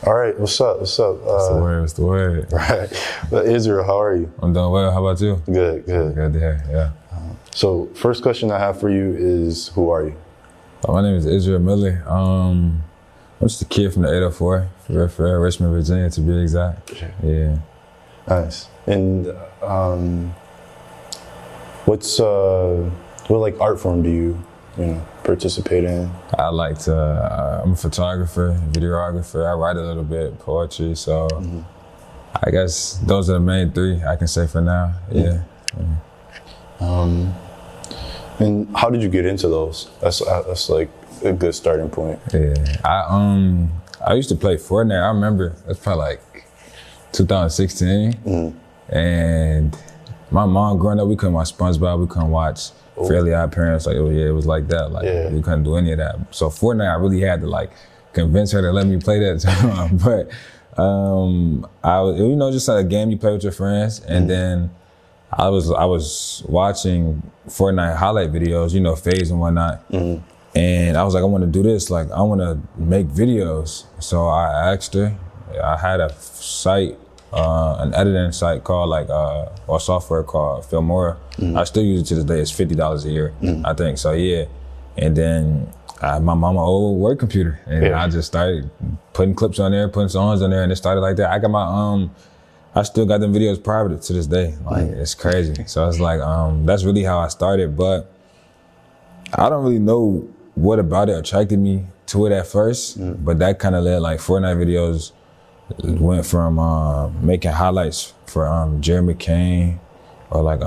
All right, what's up? What's up? What's the word? What's the word? Right. But Israel, how are you? I'm doing well. How about you? Good, good. Good to hear. Yeah. So, first question I have for you is, who are you? My name is Israel Miller. I'm just a kid from the 804, for Richmond, Virginia, to be exact. Yeah. Nice. And what like art form do you participate in? I'm a photographer, videographer. I write a little bit, poetry. So I guess those are the main three I can say for now. Yeah. And how did you get into those? That's like a good starting point. Yeah. I used to play Fortnite. I remember it's probably like 2016. And my mom growing up, we couldn't watch SpongeBob, we couldn't watch Fairly Odd Parents. Like, it was like that. Like, we couldn't do any of that. So Fortnite, I really had to like convince her to let me play that time. But just like a game you play with your friends, and then I was watching Fortnite highlight videos, FaZe and whatnot. And I was like, I want to do this. Like, I want to make videos. So I asked her. I had a site, an editing site called or software called Filmora. I still use it to this day. It's $50 a year, I think. So yeah. And then my mama old work computer, and I just started putting clips on there, putting songs on there, and it started like that. I got my I still got them videos private to this day. Like, it's crazy. So it's like, that's really how I started. But I don't really know what about it attracted me to it at first. But that kind of led, like, Fortnite videos went from making highlights for Jeremy Kane or like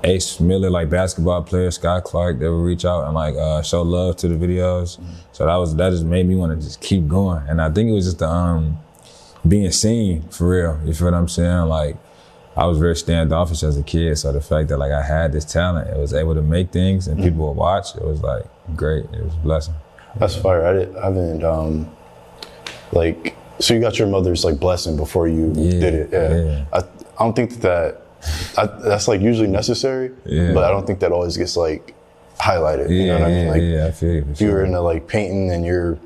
Ace Miller, like basketball player, Scott Clark. They would reach out and like show love to the videos. So that just made me want to just keep going. And I think it was just the being seen for real. You feel what I'm saying? Like, I was very standoffish as a kid, so the fact that like I had this talent, I was able to make things and people would watch, it was like great. It was a blessing. That's fire. I haven't so you got your mother's like blessing before you did it. Yeah. I don't think that's like usually necessary, but I don't think that always gets like highlighted. You know what I mean? Like, I feel you. If you're in the like painting and you're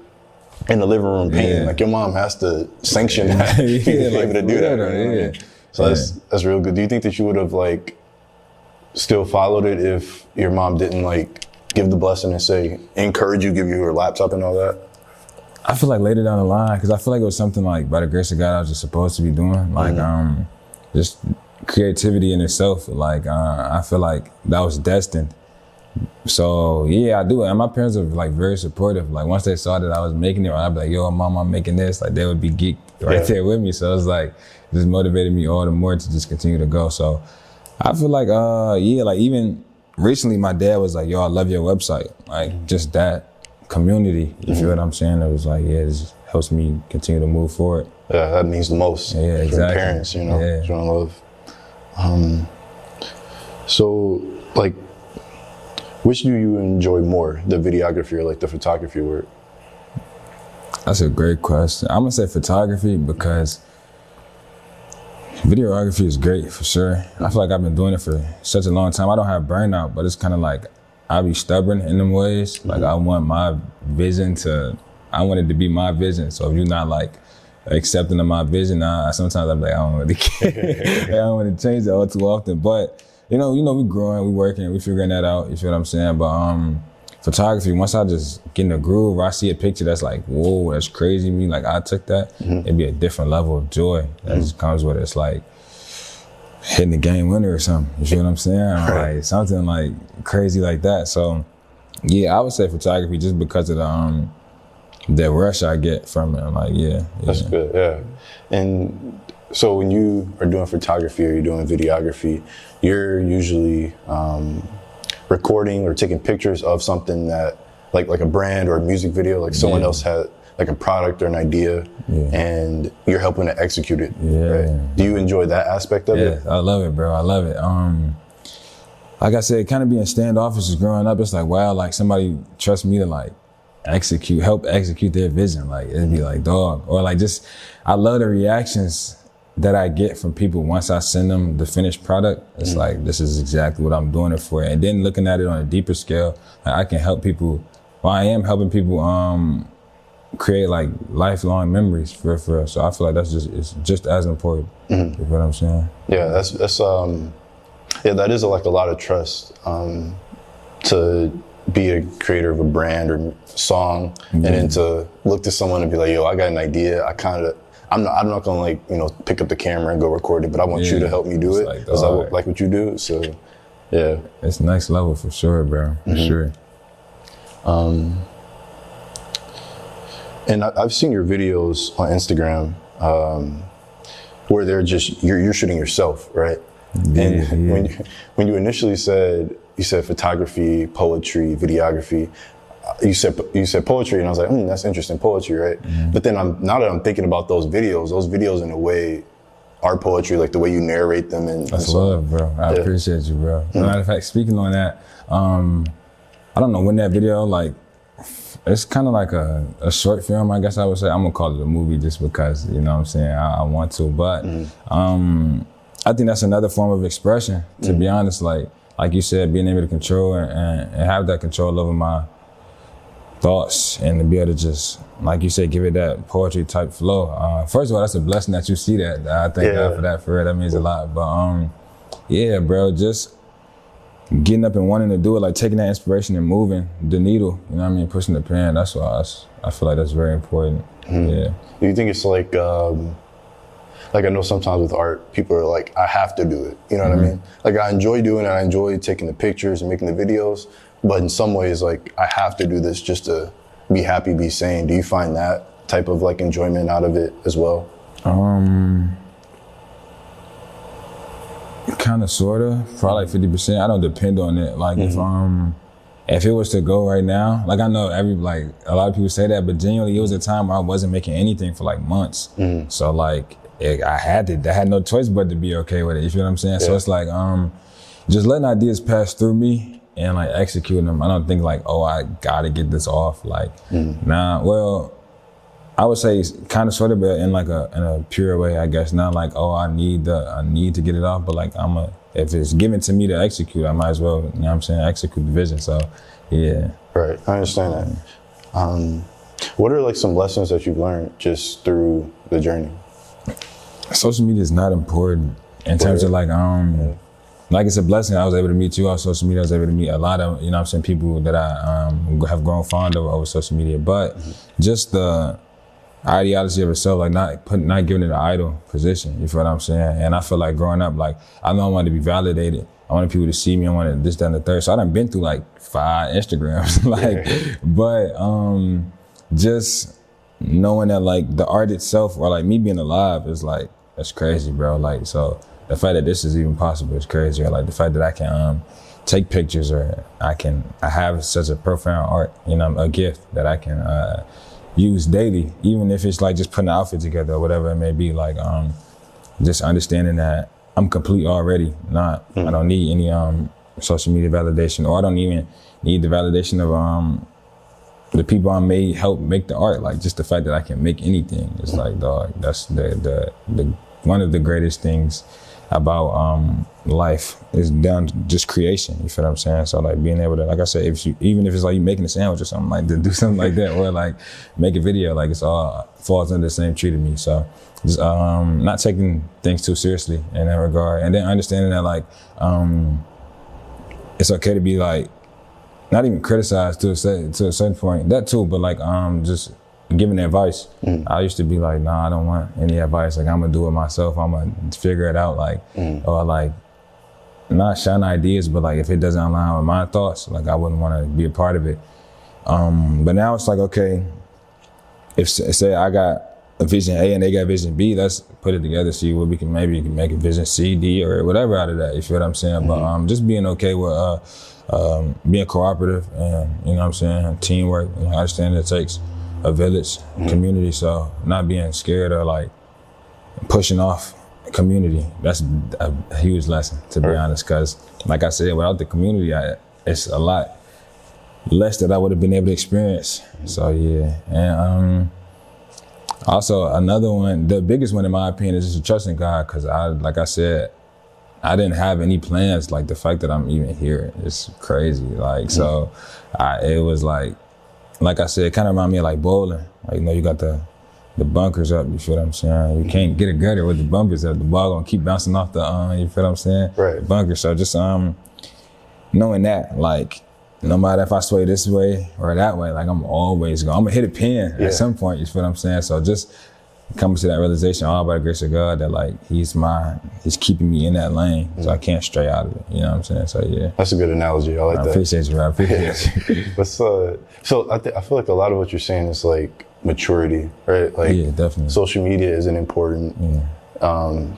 in the living room painting, like your mom has to sanction that for you to be able to do that. You know what I mean? So that's real good. Do you think that you would have like still followed it if your mom didn't like give the blessing and say, encourage you, give you her laptop and all that? I feel like later down the line, because I feel like it was something like by the grace of God I was just supposed to be doing. Like just creativity in itself. Like I feel like that was destined. So yeah, I do. And my parents are like very supportive. Like once they saw that I was making it, I'd be like, yo, mom, I'm making this. Like they would be geeked right there with me. So it was like, it just motivated me all the more to just continue to go. So I feel like, like even recently my dad was like, yo, I love your website. Like just that community, you feel what I'm saying? It was like, this helps me continue to move forward. Yeah, that means the most. Yeah, exactly. For parents, showing love. So like, which do you enjoy more, the videography or like the photography work? That's a great question. I'm gonna say photography because videography is great for sure. I feel like I've been doing it for such a long time. I don't have burnout, but it's kind of like I be stubborn in them ways. Like I want my vision I want it to be my vision. So if you're not like accepting of my vision, sometimes I'm like, I don't really care. I don't want to change it all too often. But we growing, we working, we figuring that out. You feel what I'm saying? But photography, once I just get in the groove, or I see a picture that's like, whoa, that's crazy to me. Like I took that, it'd be a different level of joy that just comes with it. It's like hitting the game winner or something. You feel what I'm saying? Like something like crazy like that. So yeah, I would say photography just because of the rush I get from it. I'm like, That's good, yeah. And so when you are doing photography or you're doing videography, you're usually recording or taking pictures of something that like a brand or a music video, like someone else had like a product or an idea and you're helping to execute it. Right? Do you enjoy that aspect of it? I love it, bro. I love it. Like I said, kind of being standoffish growing up, it's like, wow, like somebody trusts me to like help execute their vision. Like it'd be like, dog. Or like just, I love the reactions that I get from people once I send them the finished product. It's like, this is exactly what I'm doing it for. And then looking at it on a deeper scale, like I can help people, I am helping people create like lifelong memories for real. So I feel like it's just as important. You know what I'm saying? Yeah, that's yeah, that is like a lot of trust to be a creator of a brand or song, and then to look to someone and be like, yo, I got an idea. I'm not gonna like, you know, pick up the camera and go record it, but I want you to help me do it because I like what you do. So yeah, it's next level for sure, bro. For sure. And I've seen your videos on Instagram where they're just you're shooting yourself, right? And when you initially said photography, poetry, videography, you said poetry, and I was like, that's interesting, poetry, right? But then now that I'm thinking about those videos in a way are poetry, like the way you narrate them. And that's love, bro. I appreciate you, bro. Matter of fact, speaking on that, I don't know when that video, like, it's kind of like a short film, I guess I would say. I'm gonna call it a movie just because, you know what I'm saying, I want to. But I think that's another form of expression, to be honest. Like you said, being able to control and have that control over my thoughts and to be able to just, like you said, give it that poetry type flow. First of all, that's a blessing that you see that. I thank God for that, for real. That means a lot. But yeah, bro, just getting up and wanting to do it, like taking that inspiration and moving the needle, you know what I mean, pushing the pen. That's why I feel like that's very important. Yeah. Do you think it's like I know sometimes with art, people are like, I have to do it. You know what I mean? Like I enjoy doing it. I enjoy taking the pictures and making the videos. But in some ways, like I have to do this just to be happy, be sane. Do you find that type of like enjoyment out of it as well? Kind of, sort of, probably like 50%. I don't depend on it. Like if it was to go right now, like I know a lot of people say that, but genuinely it was a time where I wasn't making anything for like months. So like I had no choice but to be okay with it. You feel what I'm saying? Yeah. So it's like just letting ideas pass through me and like executing them. I don't think like, oh, I gotta get this off. Like, nah. Well, I would say kind of, sort of, but in like in a pure way, I guess. Not like, oh, I need to get it off, but like if it's given to me to execute, I might as well, you know what I'm saying, execute the vision. So, yeah. Right. I understand that. What are like some lessons that you've learned just through the journey? Social media is not important in terms of like like it's a blessing. I was able to meet you on social media. I was able to meet a lot of, you know what I'm saying, people that I have grown fond of over social media. But just the ideology of itself, like not giving it an idol position. You feel what I'm saying? And I feel like growing up, like I know I wanted to be validated. I wanted people to see me. I wanted this, that, and the third. So I done been through like 5 Instagrams, but just knowing that like the art itself, or like me being alive, is like, that's crazy, bro. Like, so the fact that this is even possible is crazy. Or like the fact that I can take pictures, or I have such a profound art, you know, a gift that I can use daily, even if it's like just putting an outfit together or whatever it may be. Like just understanding that I'm complete already. I don't need any social media validation, or I don't even need the validation of the people I may help make the art. Like just the fact that I can make anything, it's like, dog, that's the one of the greatest things about life is down to just creation. You feel what I'm saying? So like being able to, like I said, even if it's like you making a sandwich or something, like to do something like that, or like make a video, like it's all falls under the same tree to me. So just not taking things too seriously in that regard, and then understanding that like it's okay to be like not even criticized to a certain point, that too, but like just giving advice. I used to be like, nah, I don't want any advice. Like I'm gonna do it myself. I'm gonna figure it out. Like, or like not shun ideas, but like if it doesn't align with my thoughts, like I wouldn't want to be a part of it. But now it's like, okay, if say I got a vision A and they got vision B, let's put it together, see what we can maybe make a vision C, D, or whatever out of that. You feel what I'm saying? But just being okay with being cooperative and, you know what I'm saying, teamwork. You know, I understand it takes a village, community, so not being scared or like pushing off community. That's a huge lesson, to be honest, because like I said, without the community, it's a lot less that I would have been able to experience. So yeah, and also another one, the biggest one in my opinion, is just trusting God, because like I said, I didn't have any plans. Like the fact that I'm even here is crazy. Like, so it was like, like I said, it kind of remind me of like bowling. Like, you know, you got the bunkers up, you feel what I'm saying? You can't get a gutter with the bunkers up. The ball gonna keep bouncing off the, you feel what I'm saying? Right. The bunker. So just knowing that, like, no matter if I sway this way or that way, like I'm always going. I'm gonna hit a pin at some point, you feel what I'm saying? So just coming to that realization, all by the grace of God, that like He's keeping me in that lane, so I can't stray out of it. You know what I'm saying? So yeah. That's a good analogy. I like that. I appreciate you, bro. I appreciate you. But so I feel like a lot of what you're saying is like maturity, right? Like Yeah, definitely. social media isn't important.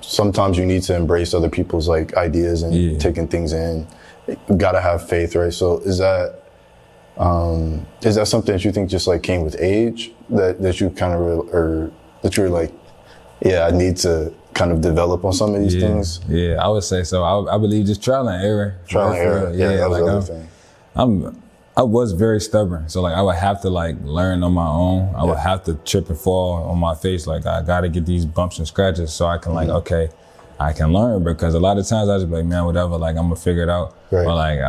Sometimes you need to embrace other people's like ideas and taking things in. You gotta have faith, right? So is that something that you think just like came with age, that you kind of or that you're like, yeah, I need to kind of develop on some of these things? Yeah, I would say so. I believe just trial and error. Trial and error. Yeah, that was like the other thing. I was very stubborn, so like I would have to like learn on my own. I would have to trip and fall on my face. Like I gotta get these bumps and scratches so I can like, okay, I can learn, because a lot of times I just be like, man, whatever, like I'm gonna figure it out. Right. Or like,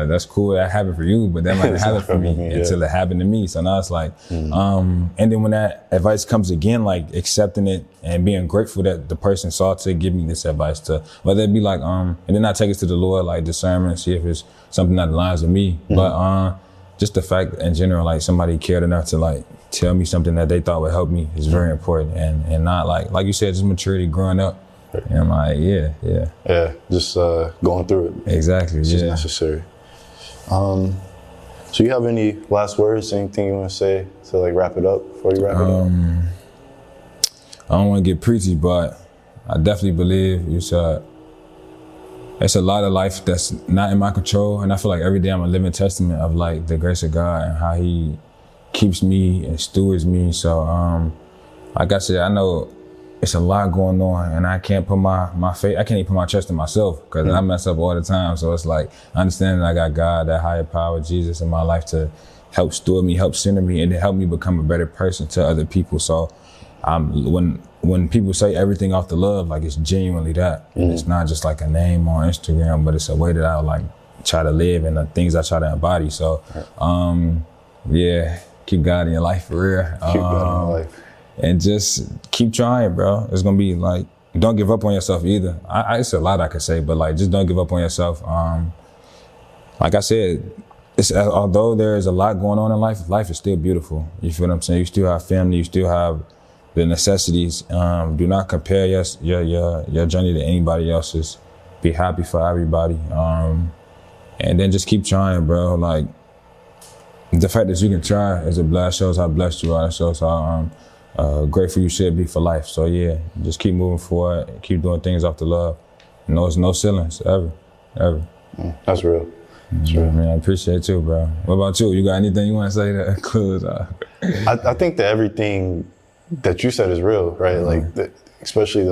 that's cool, that happened for you, but that might not happen for me until it happened to me. So now it's like, and then when that advice comes again, like accepting it and being grateful that the person sought to give me this advice, to whether it be like, and then I take it to the Lord, like discernment, see if it's something that aligns with me. But just the fact in general, like somebody cared enough to like tell me something that they thought would help me is very important, and not like you said, just maturity, growing up. And I'm like, yeah, just going through it. Exactly, It's just necessary. So you have any last words, anything you want to say to like wrap it up before you wrap it up? I don't want to get preachy, but I definitely believe it's a lot of life that's not in my control, and I feel like every day I'm a living testament of like the grace of God and how He keeps me and stewards me. So like I said, I know it's a lot going on, and I can't put my faith, I can't even put my trust in myself, because I mess up all the time. So it's like, I understand that I got God, that higher power, Jesus in my life, to help steward me, help center me, and to help me become a better person to other people. So when people say everything off the love, like it's genuinely that. It's not just like a name on Instagram, but it's a way that I like try to live and the things I try to embody. So keep God in your life for real. Keep God in your life. And just keep trying, bro. It's gonna be like, don't give up on yourself either. It's a lot I could say, but like, just don't give up on yourself. Like I said, although there's a lot going on in life, life is still beautiful. You feel what I'm saying? You still have family, you still have the necessities. Do not compare your journey to anybody else's. Be happy for everybody. And then just keep trying, bro. Like, the fact that you can try is a blast, shows how blessed you are. It shows how grateful you should be for life. So yeah, just keep moving forward, keep doing things off the love. There's no ceilings, ever. That's real. That's real. Man, I appreciate you, bro. What about you? You got anything you want to say to close out? I think that everything that you said is real, right? Like, especially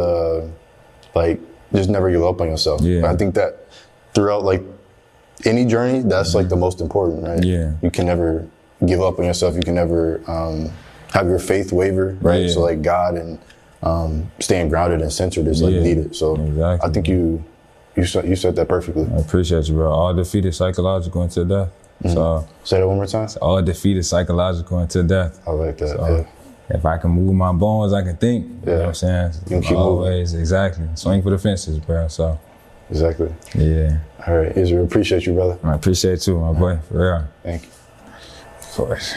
like, just never give up on yourself. Yeah. I think that throughout like any journey, that's like the most important, right? Yeah. You can never give up on yourself. You can never have your faith waver, right? Yeah. So like God and staying grounded and centered is like needed. So exactly. I think you said that perfectly. I appreciate you, bro. All defeat is psychological until death. So say that one more time. All defeat is psychological until death. I like that. So, if I can move my bones, I can think. You know what I'm saying? You can keep always moving. Exactly. Swing for the fences, bro. So exactly. Yeah. All right, Israel, appreciate you, brother. I appreciate you, my boy. For real. Thank you. Of course.